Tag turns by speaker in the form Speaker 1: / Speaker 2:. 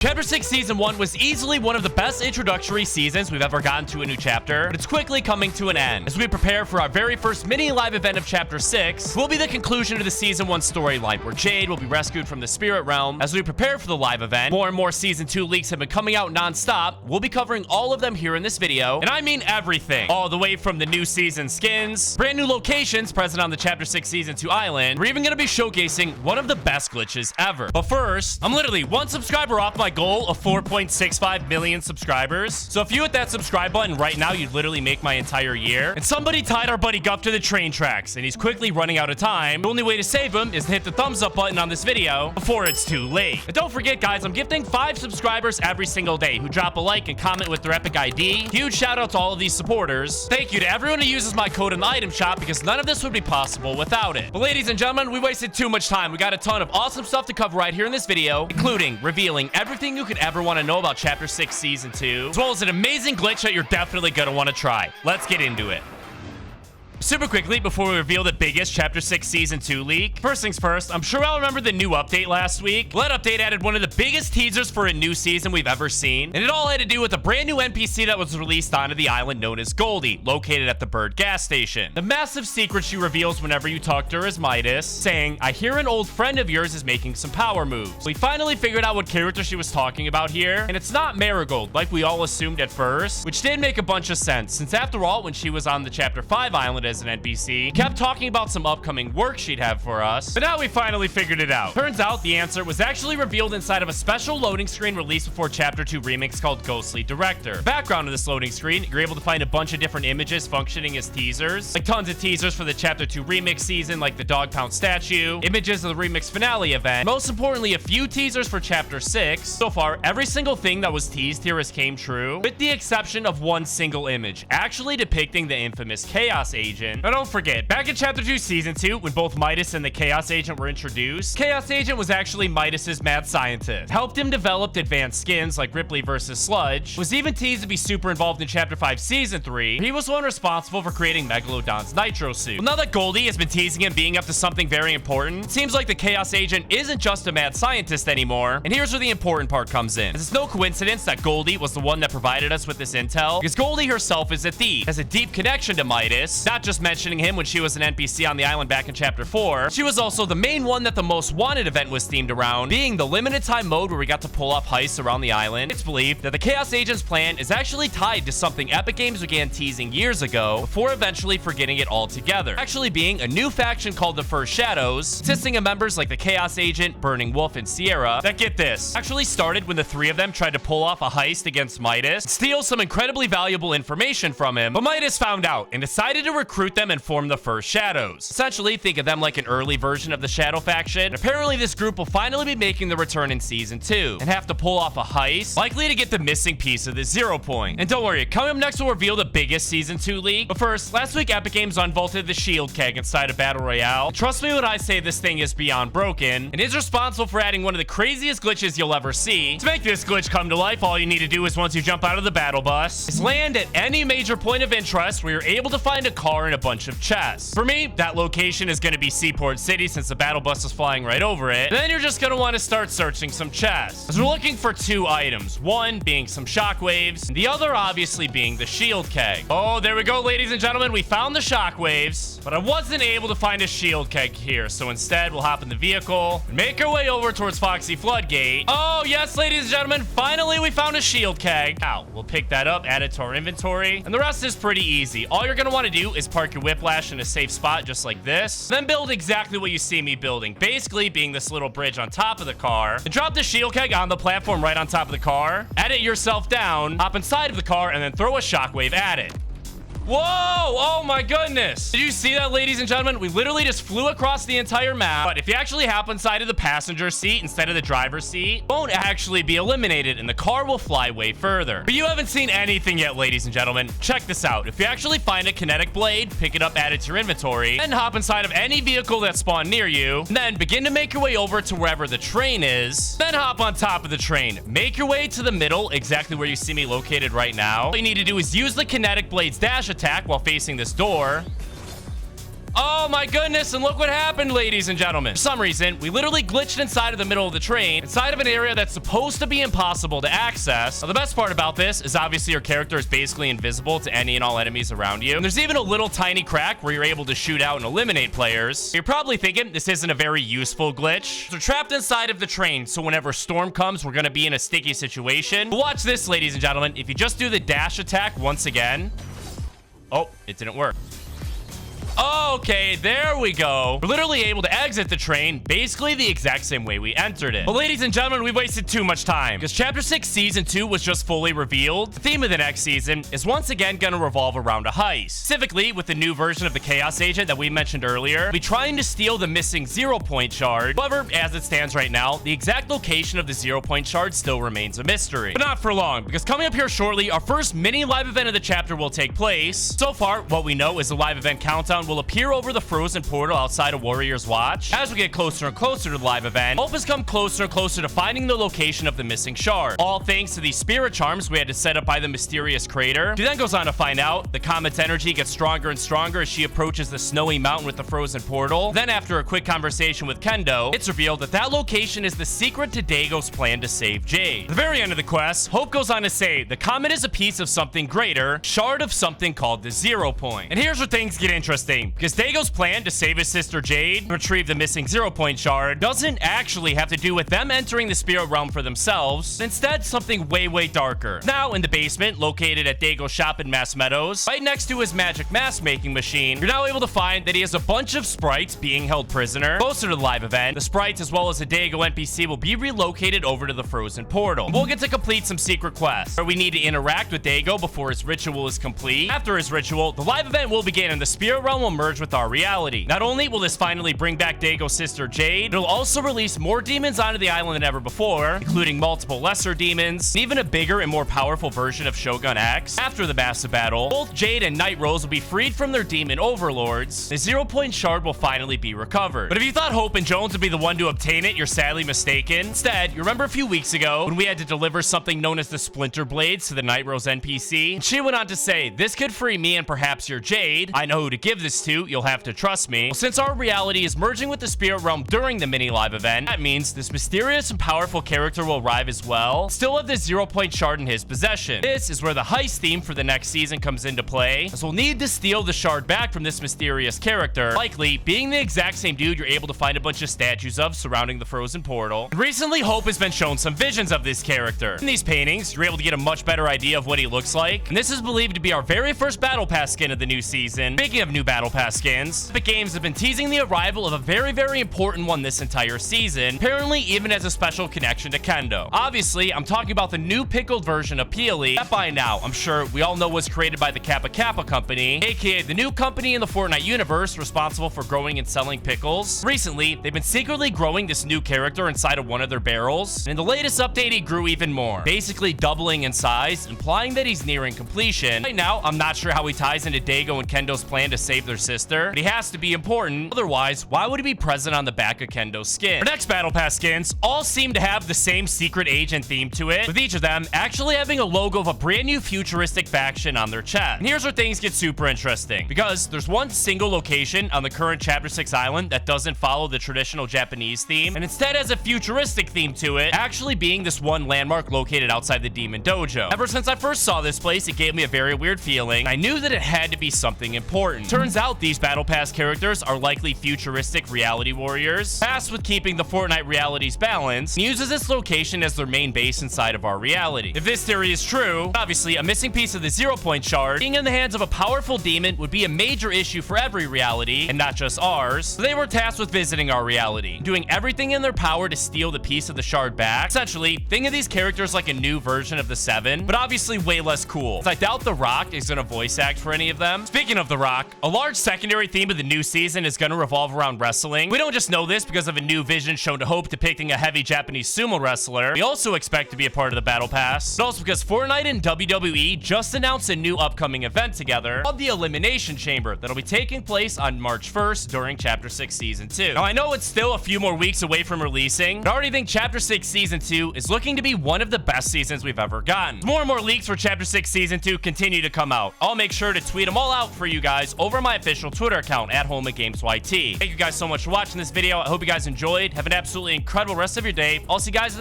Speaker 1: Chapter 6 Season 1 was easily one of the best introductory seasons we've ever gotten to a new chapter, but it's quickly coming to an end. As we prepare for our very first mini live event of Chapter 6, will be the conclusion to the Season 1 storyline, where Jade will be rescued from the Spirit Realm. As we prepare for the live event, more and more Season 2 leaks have been coming out non-stop. We'll be covering all of them here in this video, and I mean everything. All the way from the new season skins, brand new locations present on the Chapter 6 Season 2 island. We're even going to be showcasing one of the best glitches ever. But first, I'm literally one subscriber off my goal of 4.65 million subscribers. So if you hit that subscribe button right now, you'd literally make my entire year. And somebody tied our buddy Guff to the train tracks, and he's quickly running out of time. The only way to save him is to hit the thumbs up button on this video before it's too late. And don't forget, guys, I'm gifting 5 subscribers every single day who drop a like and comment with their epic ID. Huge shout out to all of these supporters. Thank you to everyone who uses my code in the item shop, because none of this would be possible without it. But ladies and gentlemen, we wasted too much time. We got a ton of awesome stuff to cover right here in this video, including revealing everything you could ever want to know about Chapter 6 Season 2, as well as an amazing glitch that you're definitely going to want to try. Let's get into it. Super quickly, before we reveal the biggest Chapter 6 Season 2 leak, first things first, I'm sure I'll remember the new update last week. That update added one of the biggest teasers for a new season we've ever seen, and it all had to do with a brand new NPC that was released onto the island known as Goldie, located at the Bird gas station. The massive secret she reveals whenever you talk to her is Midas, saying, "I hear an old friend of yours is making some power moves." We finally figured out what character she was talking about here, and it's not Marigold, like we all assumed at first, which did make a bunch of sense, since after all, when she was on the Chapter 5 island as an NPC, kept talking about some upcoming work she'd have for us. But now we finally figured it out. Turns out the answer was actually revealed inside of a special loading screen released before Chapter 2 Remix called Ghostly Director. The background of this loading screen, you're able to find a bunch of different images functioning as teasers, like tons of teasers for the Chapter 2 Remix season, like the Dog Pound statue, images of the Remix finale event, most importantly, a few teasers for Chapter 6. So far, every single thing that was teased here has came true, with the exception of one single image, actually depicting the infamous Chaos Agent. Now, don't forget, back in Chapter 2 Season 2, when both Midas and the Chaos Agent were introduced, Chaos Agent was actually Midas's mad scientist, helped him develop advanced skins like Ripley versus Sludge, was even teased to be super involved in Chapter 5 Season 3. He was the one responsible for creating Megalodon's Nitro suit. Well, now that Goldie has been teasing him being up to something very important, it seems like the Chaos Agent isn't just a mad scientist anymore, and here's where the important part comes in. It's no coincidence that Goldie was the one that provided us with this intel, because Goldie herself is a thief, has a deep connection to Midas, not just mentioning him when she was an NPC on the island back in Chapter 4. She was also the main one that the Most Wanted event was themed around, being the limited time mode where we got to pull off heists around the island. It's believed that the Chaos Agent's plan is actually tied to something Epic Games began teasing years ago, before eventually forgetting it altogether, actually being a new faction called the First Shadows, consisting of members like the Chaos Agent, Burning Wolf, and Sierra, that, get this, actually started when the 3 of them tried to pull off a heist against Midas, steal some incredibly valuable information from him, but Midas found out and decided to recruit them and form the First Shadows. Essentially, think of them like an early version of the Shadow faction. And apparently, this group will finally be making the return in Season 2 and have to pull off a heist, likely to get the missing piece of the 0 point. And don't worry, coming up next, we'll reveal the biggest Season 2 leak. But first, last week, Epic Games unvaulted the shield keg inside of Battle Royale. And trust me when I say this thing is beyond broken, and is responsible for adding one of the craziest glitches you'll ever see. To make this glitch come to life, all you need to do is, once you jump out of the battle bus, is land at any major point of interest where you're able to find a car and a bunch of chests. For me, that location is going to be Seaport City, since the battle bus is flying right over it. And then you're just going to want to start searching some chests, as we're looking for 2 items, one being some shockwaves, and the other obviously being the shield keg. Oh, there we go, ladies and gentlemen, we found the shockwaves, but I wasn't able to find a shield keg here, so instead we'll hop in the vehicle and make our way over towards Foxy Floodgate. Oh yes, ladies and gentlemen, finally we found a shield keg. Now we'll pick that up, add it to our inventory, and the rest is pretty easy. All you're going to want to do is park your Whiplash in a safe spot just like this, then build exactly what you see me building, basically being this little bridge on top of the car, and drop the shield keg on the platform right on top of the car, edit yourself down, hop inside of the car, and then throw a shockwave at it. Whoa! Oh my goodness! Did you see that, ladies and gentlemen? We literally just flew across the entire map. But if you actually hop inside of the passenger seat instead of the driver's seat, it won't actually be eliminated and the car will fly way further. But you haven't seen anything yet, ladies and gentlemen. Check this out. If you actually find a kinetic blade, pick it up, add it to your inventory, then hop inside of any vehicle that spawned near you, and then begin to make your way over to wherever the train is, then hop on top of the train. Make your way to the middle, exactly where you see me located right now. All you need to do is use the kinetic blade's dash attack while facing this door, Oh my goodness, and look what happened, ladies and gentlemen. For some reason, we literally glitched inside of the middle of the train, inside of an area that's supposed to be impossible to access. Now, the best part about this is obviously your character is basically invisible to any and all enemies around you. And there's even a little tiny crack where you're able to shoot out and eliminate players. You're probably thinking this isn't a very useful glitch. We're trapped inside of the train, so whenever a storm comes, we're gonna be in a sticky situation. But watch this, ladies and gentlemen. If you just do the dash attack once again. Oh, it didn't work. Okay, there we go. We're literally able to exit the train basically the exact same way we entered it. But ladies and gentlemen, we've wasted too much time because Chapter 6 Season 2 was just fully revealed. The theme of the next season is once again going to revolve around a heist. Specifically, with the new version of the Chaos Agent that we mentioned earlier, we'll be trying to steal the missing 0-point shard. However, as it stands right now, the exact location of the 0-point shard still remains a mystery. But not for long, because coming up here shortly, our first mini live event of the chapter will take place. So far, what we know is the live event countdown will appear over the frozen portal outside of Warrior's Watch. As we get closer and closer to the live event, hope has come closer and closer to finding the location of the missing shard. All thanks to these spirit charms we had to set up by the mysterious crater. She then goes on to find out the comet's energy gets stronger and stronger as she approaches the snowy mountain with the frozen portal. Then after a quick conversation with Kendo, it's revealed that that location is the secret to Dago's plan to save Jade. At the very end of the quest, Hope goes on to say the comet is a piece of something greater, shard of something called the 0-point. And here's where things get interesting, because Dago's plan to save his sister Jade and retrieve the missing 0-point shard doesn't actually have to do with them entering the spirit realm for themselves. Instead, something way darker. Now, in the basement, located at Dago's shop in Mass Meadows, right next to his magic mask making machine, you're now able to find that he has a bunch of sprites being held prisoner. Closer to the live event, the sprites as well as a Dago NPC will be relocated over to the frozen portal. We'll get to complete some secret quests where we need to interact with Dago before his ritual is complete. After his ritual, the live event will begin and the spirit realm will merge with our reality. Not only will this finally bring back Dago's sister Jade, it'll also release more demons onto the island than ever before, including multiple lesser demons, and even a bigger and more powerful version of Shogun X. After the massive battle, both Jade and Night Rose will be freed from their demon overlords. The 0-point shard will finally be recovered. But if you thought Hope and Jones would be the one to obtain it, you're sadly mistaken. Instead, you remember a few weeks ago when we had to deliver something known as the Splinter Blades to the Night Rose NPC? And she went on to say, this could free me and perhaps your Jade. I know who to give this to, you'll have to trust me. Well, since our reality is merging with the spirit realm during the mini live event, that means this mysterious and powerful character will arrive as well, still have this 0-point shard in his possession. This is where the heist theme for the next season comes into play, as we'll need to steal the shard back from this mysterious character, likely being the exact same dude you're able to find a bunch of statues of surrounding the frozen portal. And recently, Hope has been shown some visions of this character. In these paintings, you're able to get a much better idea of what he looks like, and this is believed to be our very first Battle Pass skin of the new season. Speaking of new Battle Pass skins, Epic Games have been teasing the arrival of a very important one this entire season, apparently even has a special connection to Kendo. Obviously, I'm talking about the new pickled version of Peely, that by now, I'm sure we all know was created by the Kappa Kappa company, aka the new company in the Fortnite universe responsible for growing and selling pickles. Recently, they've been secretly growing this new character inside of one of their barrels, and in the latest update, he grew even more, basically doubling in size, implying that he's nearing completion. Right now, I'm not sure how he ties into Dago and Kendo's plan to save their sister, but he has to be important. Otherwise, why would he be present on the back of Kendo's skin? Our next Battle Pass skins all seem to have the same secret agent theme to it, with each of them actually having a logo of a brand new futuristic faction on their chest. And here's where things get super interesting, because there's one single location on the current Chapter 6 island that doesn't follow the traditional Japanese theme, and instead has a futuristic theme to it, actually being this one landmark located outside the Demon Dojo. Ever since I first saw this place, it gave me a very weird feeling. I knew that it had to be something important. Turns out these Battle Pass characters are likely futuristic reality warriors, tasked with keeping the Fortnite realities balanced, and uses this location as their main base inside of our reality. If this theory is true, obviously a missing piece of the 0-point shard being in the hands of a powerful demon would be a major issue for every reality, and not just ours. So they were tasked with visiting our reality, doing everything in their power to steal the piece of the shard back. Essentially, think of these characters like a new version of the Seven, but obviously way less cool, as I doubt The Rock is going to voice act for any of them. Speaking of The Rock, a large secondary theme of the new season is going to revolve around wrestling. We don't just know this because of a new vision shown to Hope depicting a heavy Japanese sumo wrestler. We also expect to be a part of the Battle Pass, but also because Fortnite and WWE just announced a new upcoming event together called the Elimination Chamber that'll be taking place on March 1st during Chapter 6 Season 2. Now, I know it's still a few more weeks away from releasing, but I already think Chapter 6 Season 2 is looking to be one of the best seasons we've ever gotten. As more and more leaks for Chapter 6 Season 2 continue to come out, I'll make sure to tweet them all out for you guys over my official Twitter account at HomeGamesYT. Thank you guys so much for watching this video. I hope you guys enjoyed. Have an absolutely incredible rest of your day. I'll see you guys